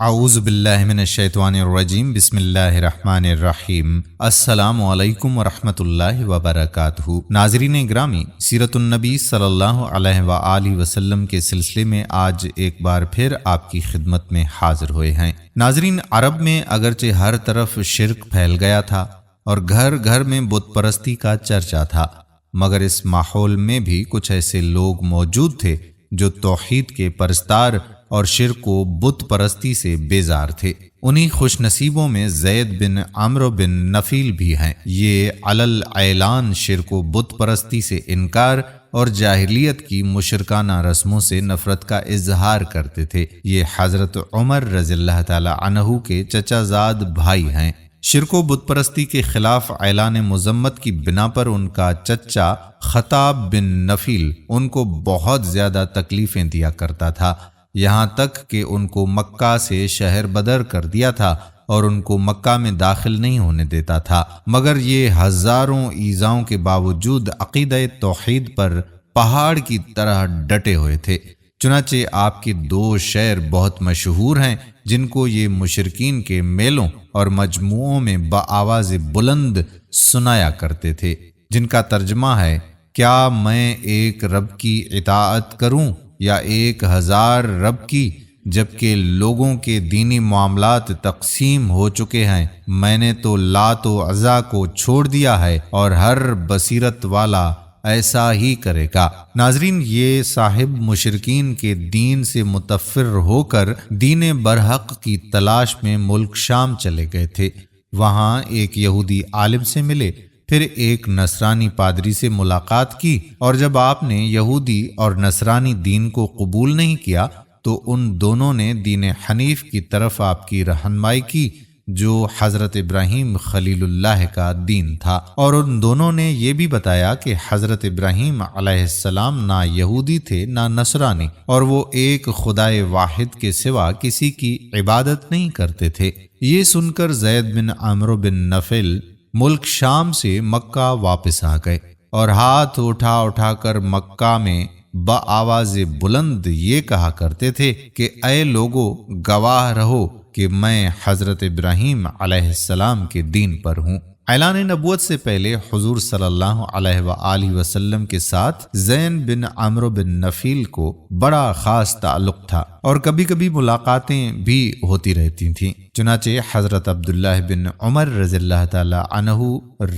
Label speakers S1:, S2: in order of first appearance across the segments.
S1: اعوذ باللہ من الشیطان الرجیم بسم اللہ الرحمن الرحیم السلام علیکم ورحمۃ اللہ وبرکاتہ۔ ناظرین گرامی، سیرت النبی صلی اللہ علیہ وآلہ وسلم کے سلسلے میں آج ایک بار پھر آپ کی خدمت میں حاضر ہوئے ہیں۔ ناظرین، عرب میں اگرچہ ہر طرف شرک پھیل گیا تھا اور گھر گھر میں بت پرستی کا چرچا تھا، مگر اس ماحول میں بھی کچھ ایسے لوگ موجود تھے جو توحید کے پرستار اور شرک و بت پرستی سے بیزار تھے۔ انہی خوش نصیبوں میں زید بن عمرو بن نفیل بھی ہیں۔ یہ علل اعلان شرک و بت پرستی سے انکار اور جاہلیت کی مشرکانہ رسموں سے نفرت کا اظہار کرتے تھے۔ یہ حضرت عمر رضی اللہ تعالی عنہ کے چچا زاد بھائی ہیں۔ شرک و بت پرستی کے خلاف اعلان مذمت کی بنا پر ان کا چچا خطاب بن نفیل ان کو بہت زیادہ تکلیفیں دیا کرتا تھا، یہاں تک کہ ان کو مکہ سے شہر بدر کر دیا تھا اور ان کو مکہ میں داخل نہیں ہونے دیتا تھا، مگر یہ ہزاروں ایذاؤں کے باوجود عقیدہ توحید پر پہاڑ کی طرح ڈٹے ہوئے تھے۔ چنانچہ آپ کے دو شعر بہت مشہور ہیں جن کو یہ مشرکین کے میلوں اور مجموعوں میں بآواز بلند سنایا کرتے تھے، جن کا ترجمہ ہے: کیا میں ایک رب کی اطاعت کروں یا 1000 رب کی، جبکہ لوگوں کے دینی معاملات تقسیم ہو چکے ہیں؟ میں نے تو لات و عزا کو چھوڑ دیا ہے اور ہر بصیرت والا ایسا ہی کرے گا۔ ناظرین، یہ صاحب مشرکین کے دین سے متفر ہو کر دین برحق کی تلاش میں ملک شام چلے گئے تھے۔ وہاں ایک یہودی عالم سے ملے، پھر ایک نصرانی پادری سے ملاقات کی، اور جب آپ نے یہودی اور نصرانی دین کو قبول نہیں کیا تو ان دونوں نے دین حنیف کی طرف آپ کی رہنمائی کی، جو حضرت ابراہیم خلیل اللہ کا دین تھا، اور ان دونوں نے یہ بھی بتایا کہ حضرت ابراہیم علیہ السلام نہ یہودی تھے نہ نصرانی، اور وہ ایک خدائے واحد کے سوا کسی کی عبادت نہیں کرتے تھے۔ یہ سن کر زید بن عمرو بن نفیل ملک شام سے مکہ واپس آ گئے اور ہاتھ اٹھا اٹھا کر مکہ میں بآواز بلند یہ کہا کرتے تھے کہ اے لوگو، گواہ رہو کہ میں حضرت ابراہیم علیہ السلام کے دین پر ہوں۔ اعلان نبوت سے پہلے حضور صلی اللہ علیہ وآلہ وسلم کے ساتھ زید بن عمرو بن نفیل کو بڑا خاص تعلق تھا اور کبھی کبھی ملاقاتیں بھی ہوتی رہتی تھیں۔ چنانچہ حضرت عبداللہ بن عمر رضی اللہ تعالی عنہ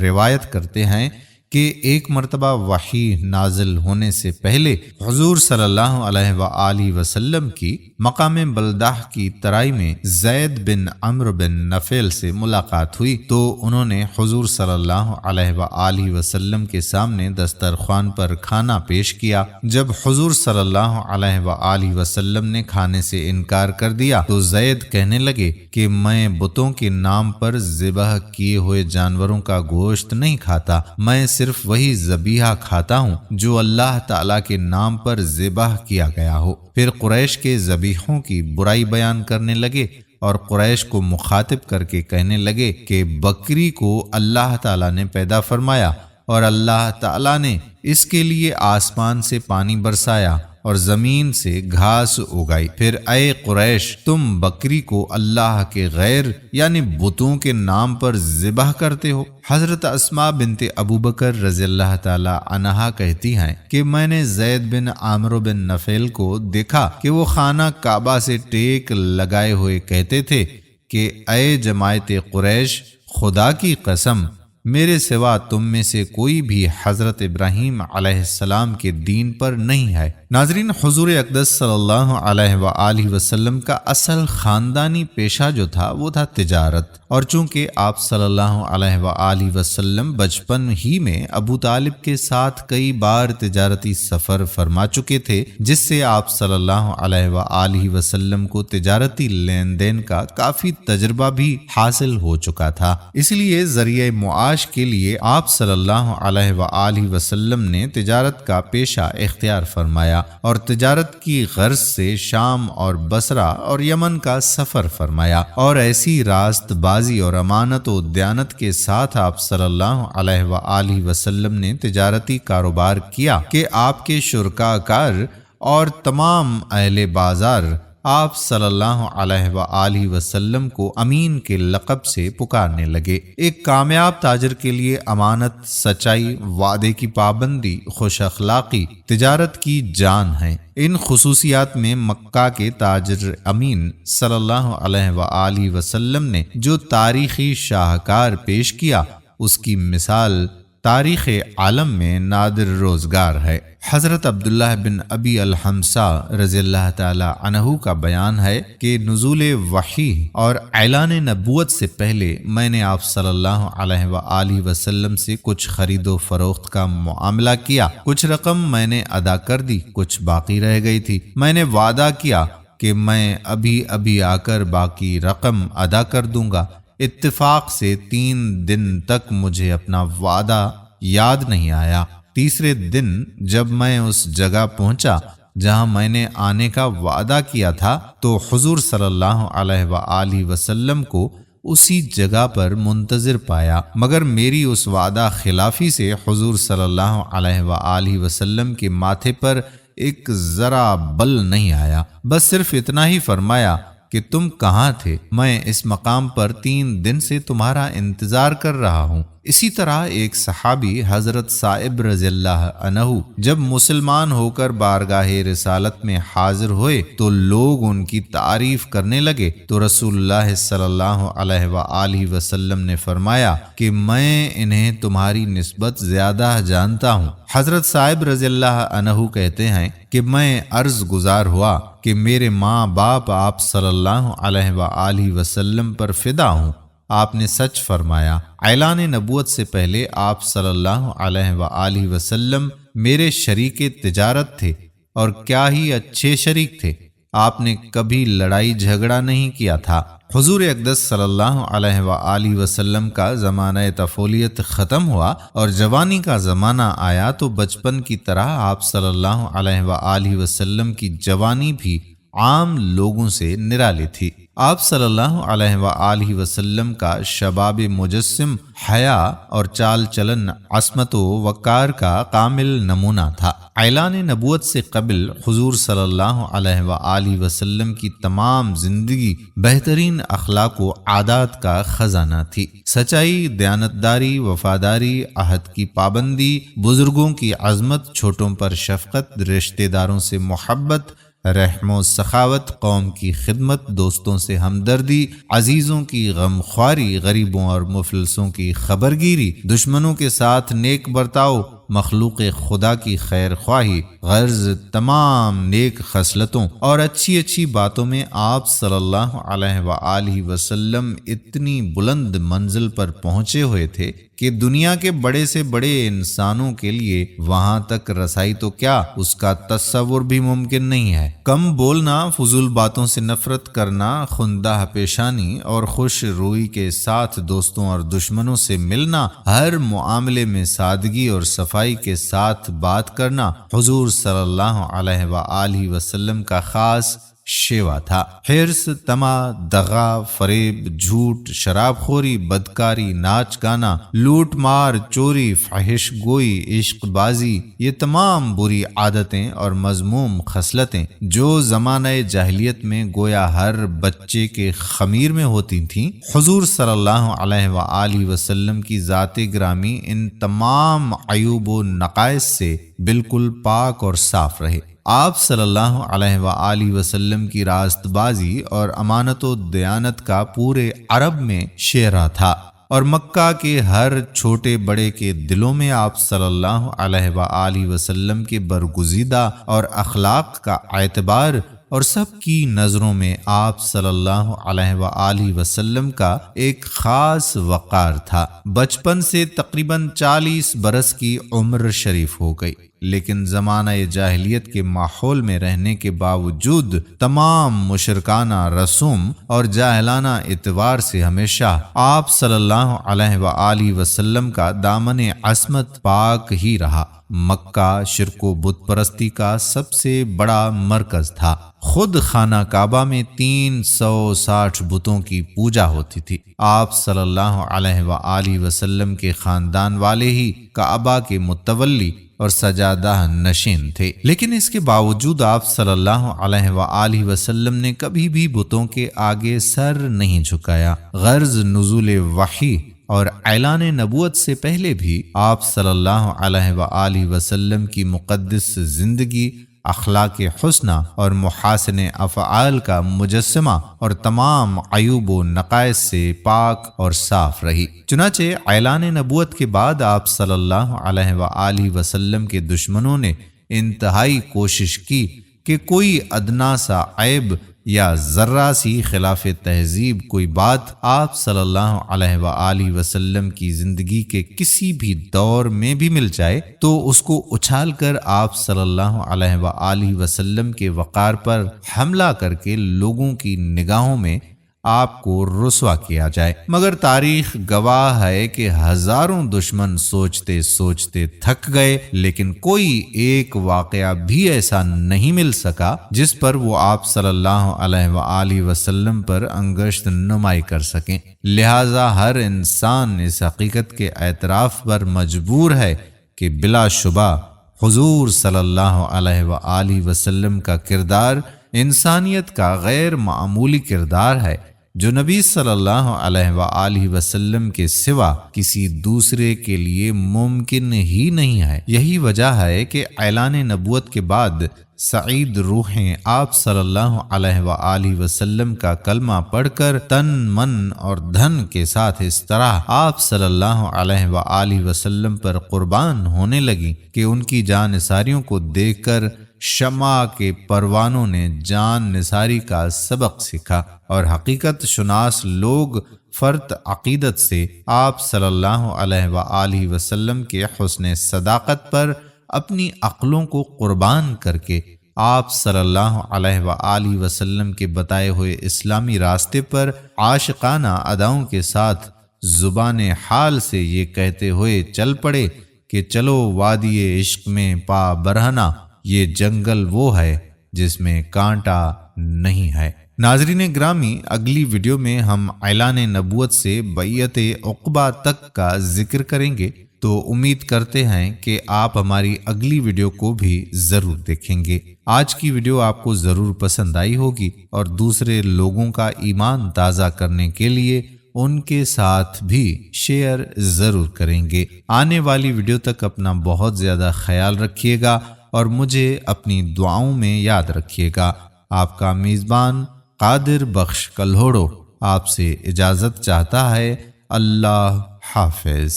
S1: روایت کرتے ہیں کہ ایک مرتبہ وحی نازل ہونے سے پہلے حضور صلی اللہ علیہ وآلہ وسلم کی مقام بلدہ کی ترائی میں زید بن عمرو بن نفیل سے ملاقات ہوئی تو انہوں نے حضور صلی اللہ علیہ وآلہ وسلم کے سامنے دسترخوان پر کھانا پیش کیا۔ جب حضور صلی اللہ علیہ وآلہ وسلم نے کھانے سے انکار کر دیا تو زید کہنے لگے کہ میں بتوں کے نام پر ذبح کیے ہوئے جانوروں کا گوشت نہیں کھاتا، میں صرف وہی ذبیحہ کھاتا ہوں جو اللہ تعالیٰ کے نام پر ذبح کیا گیا ہو۔ پھر قریش کے ذبیحوں کی برائی بیان کرنے لگے اور قریش کو مخاطب کر کے کہنے لگے کہ بکری کو اللہ تعالیٰ نے پیدا فرمایا اور اللہ تعالیٰ نے اس کے لیے آسمان سے پانی برسایا اور زمین سے گھاس اگائی، پھر اے قریش، تم بکری کو اللہ کے غیر یعنی بتوں کے نام پر ذبح کرتے ہو۔ حضرت اسماء بنت ابوبکر رضی اللہ تعالی عنہا کہتی ہیں کہ میں نے زید بن عمرو بن نفیل کو دیکھا کہ وہ خانہ کعبہ سے ٹیک لگائے ہوئے کہتے تھے کہ اے جماعت قریش، خدا کی قسم، میرے سوا تم میں سے کوئی بھی حضرت ابراہیم علیہ السلام کے دین پر نہیں ہے۔ ناظرین، حضور اقدس صلی اللہ علیہ وآلہ وسلم کا اصل خاندانی پیشہ جو تھا وہ تھا تجارت، اور چونکہ آپ صلی اللہ علیہ وآلہ وسلم بچپن ہی میں ابو طالب کے ساتھ کئی بار تجارتی سفر فرما چکے تھے، جس سے آپ صلی اللہ علیہ وآلہ وسلم کو تجارتی لین دین کا کافی تجربہ بھی حاصل ہو چکا تھا، اس لیے ذریعہ معاش کے لیے آپ صلی اللہ علیہ وآلہ وسلم نے تجارت کا پیشہ اختیار فرمایا اور تجارت کی غرض سے شام اور بصرہ اور یمن کا سفر فرمایا، اور ایسی راست بازی اور امانت و دیانت کے ساتھ آپ صلی اللہ علیہ وآلہ وسلم نے تجارتی کاروبار کیا کہ آپ کے شرکا کار اور تمام اہل بازار آپ صلی اللہ علیہ وآلہ وسلم کو امین کے لقب سے پکارنے لگے۔ ایک کامیاب تاجر کے لیے امانت، سچائی، وعدے کی پابندی، خوش اخلاقی تجارت کی جان ہے۔ ان خصوصیات میں مکہ کے تاجر امین صلی اللہ علیہ وآلہ وسلم نے جو تاریخی شاہکار پیش کیا، اس کی مثال تاریخ عالم میں نادر روزگار ہے۔ حضرت عبداللہ بن ابی الحمصا رضی اللہ تعالی عنہ کا بیان ہے کہ نزول وحی اور اعلان نبوت سے پہلے میں نے آپ صلی اللہ علیہ وآلہ وسلم سے کچھ خرید و فروخت کا معاملہ کیا۔ کچھ رقم میں نے ادا کر دی، کچھ باقی رہ گئی تھی۔ میں نے وعدہ کیا کہ میں ابھی آ کر باقی رقم ادا کر دوں گا۔ اتفاق سے 3 دن تک مجھے اپنا وعدہ یاد نہیں آیا۔ تیسرے دن جب میں اس جگہ پہنچا جہاں میں نے آنے کا وعدہ کیا تھا تو حضور صلی اللہ علیہ وآلہ وسلم کو اسی جگہ پر منتظر پایا، مگر میری اس وعدہ خلافی سے حضور صلی اللہ علیہ وآلہ وسلم کے ماتھے پر ایک ذرا بل نہیں آیا، بس صرف اتنا ہی فرمایا کہ تم کہاں تھے؟ میں اس مقام پر 3 دن سے تمہارا انتظار کر رہا ہوں۔ اسی طرح ایک صحابی حضرت صائب رضی اللہ عنہ جب مسلمان ہو کر بارگاہ رسالت میں حاضر ہوئے تو لوگ ان کی تعریف کرنے لگے، تو رسول اللہ صلی اللہ علیہ وآلہ وسلم نے فرمایا کہ میں انہیں تمہاری نسبت زیادہ جانتا ہوں۔ حضرت صائب رضی اللہ عنہ کہتے ہیں کہ میں عرض گزار ہوا کہ میرے ماں باپ آپ صلی اللہ علیہ وآلہ وسلم پر فدا ہوں۔ آپ نے سچ فرمایا۔ اعلان نبوت سے پہلے آپ صلی اللہ علیہ وآلہ وسلم میرے شریک تجارت تھے، اور کیا ہی اچھے شریک تھے۔ آپ نے کبھی لڑائی جھگڑا نہیں کیا تھا۔ حضور اقدس صلی اللہ علیہ وآلہ وسلم کا زمانہ طفولیت ختم ہوا اور جوانی کا زمانہ آیا تو بچپن کی طرح آپ صلی اللہ علیہ وآلہ وسلم کی جوانی بھی عام لوگوں سے نرالی تھی۔ آپ صلی اللہ علیہ وآلہ وسلم کا شباب مجسم حیا اور چال چلن عصمت و وقار کا کامل نمونہ تھا۔ اعلان نبوت سے قبل حضور صلی اللہ علیہ وآلہ وسلم کی تمام زندگی بہترین اخلاق و عادات کا خزانہ تھی۔ سچائی، دیانتداری، وفاداری، عہد کی پابندی، بزرگوں کی عظمت، چھوٹوں پر شفقت، رشتہ داروں سے محبت، رحم و سخاوت، قوم کی خدمت، دوستوں سے ہمدردی، عزیزوں کی غمخواری، غریبوں اور مفلسوں کی خبرگیری، دشمنوں کے ساتھ نیک برتاؤ، مخلوق خدا کی خیر خواہی، غرض تمام نیک خصلتوں اور اچھی باتوں میں آپ صلی اللہ علیہ وآلہ وسلم اتنی بلند منزل پر پہنچے ہوئے تھے کہ دنیا کے بڑے سے بڑے انسانوں کے لیے وہاں تک رسائی تو کیا، اس کا تصور بھی ممکن نہیں ہے۔ کم بولنا، فضول باتوں سے نفرت کرنا، خندہ پیشانی اور خوش روئی کے ساتھ دوستوں اور دشمنوں سے ملنا، ہر معاملے میں سادگی اور صفائی کے ساتھ بات کرنا حضور صلی اللہ علیہ وآلہ وسلم کا خاص شیوا تھا۔ حرص، طمع، دغا، فریب، جھوٹ، شراب خوری، بدکاری، ناچ گانا، لوٹ مار، چوری، فحش گوئی، عشق بازی، یہ تمام بری عادتیں اور مذموم خصلتیں جو زمانہ جاہلیت میں گویا ہر بچے کے خمیر میں ہوتی تھیں، حضور صلی اللہ علیہ وآلہ وسلم کی ذات گرامی ان تمام عیوب و نقائص سے بالکل پاک اور صاف رہے۔ آپ صلی اللہ علیہ وآلہ وسلم کی راست بازی اور امانت و دیانت کا پورے عرب میں شیرہ تھا، اور مکہ کے ہر چھوٹے بڑے کے دلوں میں آپ صلی اللہ علیہ وآلہ وسلم کے برگزیدہ اور اخلاق کا اعتبار اور سب کی نظروں میں آپ صلی اللہ علیہ وآلہ وسلم کا ایک خاص وقار تھا۔ بچپن سے تقریباً 40 برس کی عمر شریف ہو گئی، لیکن زمانہ جاہلیت کے ماحول میں رہنے کے باوجود تمام مشرکانہ رسوم اور جاہلانہ اعتبار سے ہمیشہ آپ صلی اللہ علیہ وآلہ وسلم کا دامن عصمت پاک ہی رہا۔ مکہ شرک و بت پرستی کا سب سے بڑا مرکز تھا۔ خود خانہ کعبہ میں 360 بتوں کی پوجا ہوتی تھی۔ آپ صلی اللہ علیہ وآلہ وسلم کے خاندان والے ہی کعبہ کے متولی اور سجادہ نشین تھے، لیکن اس کے باوجود آپ صلی اللہ علیہ وآلہ وسلم نے کبھی بھی بتوں کے آگے سر نہیں جھکایا۔ غرض نزول وحی اور اعلان نبوت سے پہلے بھی آپ صلی اللہ علیہ وآلہ وسلم کی مقدس زندگی اخلاق حسنہ اور محاسن افعال کا مجسمہ اور تمام عیوب و نقائص سے پاک اور صاف رہی۔ چنانچہ اعلان نبوت کے بعد آپ صلی اللہ علیہ وآلہ وسلم کے دشمنوں نے انتہائی کوشش کی کہ کوئی ادنا سا عیب یا ذرہ سی خلاف تہذیب کوئی بات آپ صلی اللہ علیہ وآلہ وسلم کی زندگی کے کسی بھی دور میں بھی مل جائے تو اس کو اچھال کر آپ صلی اللہ علیہ وآلہ وسلم کے وقار پر حملہ کر کے لوگوں کی نگاہوں میں آپ کو رسوا کیا جائے۔ مگر تاریخ گواہ ہے کہ ہزاروں دشمن سوچتے سوچتے تھک گئے، لیکن کوئی ایک واقعہ بھی ایسا نہیں مل سکا جس پر وہ آپ صلی اللہ علیہ وآلہ وسلم پر انگشت نمائی کر سکیں۔ لہٰذا ہر انسان اس حقیقت کے اعتراف پر مجبور ہے کہ بلا شبہ حضور صلی اللہ علیہ وآلہ وسلم کا کردار انسانیت کا غیر معمولی کردار ہے، جو نبی صلی اللہ علیہ وآلہ وسلم کے سوا کسی دوسرے کے لیے ممکن ہی نہیں ہے۔ یہی وجہ ہے کہ اعلان نبوت کے بعد سعید روحیں آپ صلی اللہ علیہ وآلہ وسلم کا کلمہ پڑھ کر تن من اور دھن کے ساتھ اس طرح آپ صلی اللہ علیہ وآلہ وسلم پر قربان ہونے لگیں کہ ان کی جان نثاریوں کو دیکھ کر شمع کے پروانوں نے جان نثاری کا سبق سیکھا، اور حقیقت شناس لوگ فرط عقیدت سے آپ صلی اللہ علیہ وآلہ وسلم کے حسن صداقت پر اپنی عقلوں کو قربان کر کے آپ صلی اللہ علیہ وآلہ وسلم کے بتائے ہوئے اسلامی راستے پر عاشقانہ اداؤں کے ساتھ زبان حال سے یہ کہتے ہوئے چل پڑے کہ چلو وادی عشق میں پا برہنہ، یہ جنگل وہ ہے جس میں کانٹا نہیں ہے۔ ناظرین گرامی، اگلی ویڈیو میں ہم اعلان نبوت سے بیعت عقبہ تک کا ذکر کریں گے، تو امید کرتے ہیں کہ آپ ہماری اگلی ویڈیو کو بھی ضرور دیکھیں گے۔ آج کی ویڈیو آپ کو ضرور پسند آئی ہوگی اور دوسرے لوگوں کا ایمان تازہ کرنے کے لیے ان کے ساتھ بھی شیئر ضرور کریں گے۔ آنے والی ویڈیو تک اپنا بہت زیادہ خیال رکھیے گا اور مجھے اپنی دعاؤں میں یاد رکھیے گا۔ آپ کا میزبان قادر بخش کلہوڑو آپ سے اجازت چاہتا ہے۔ اللہ حافظ۔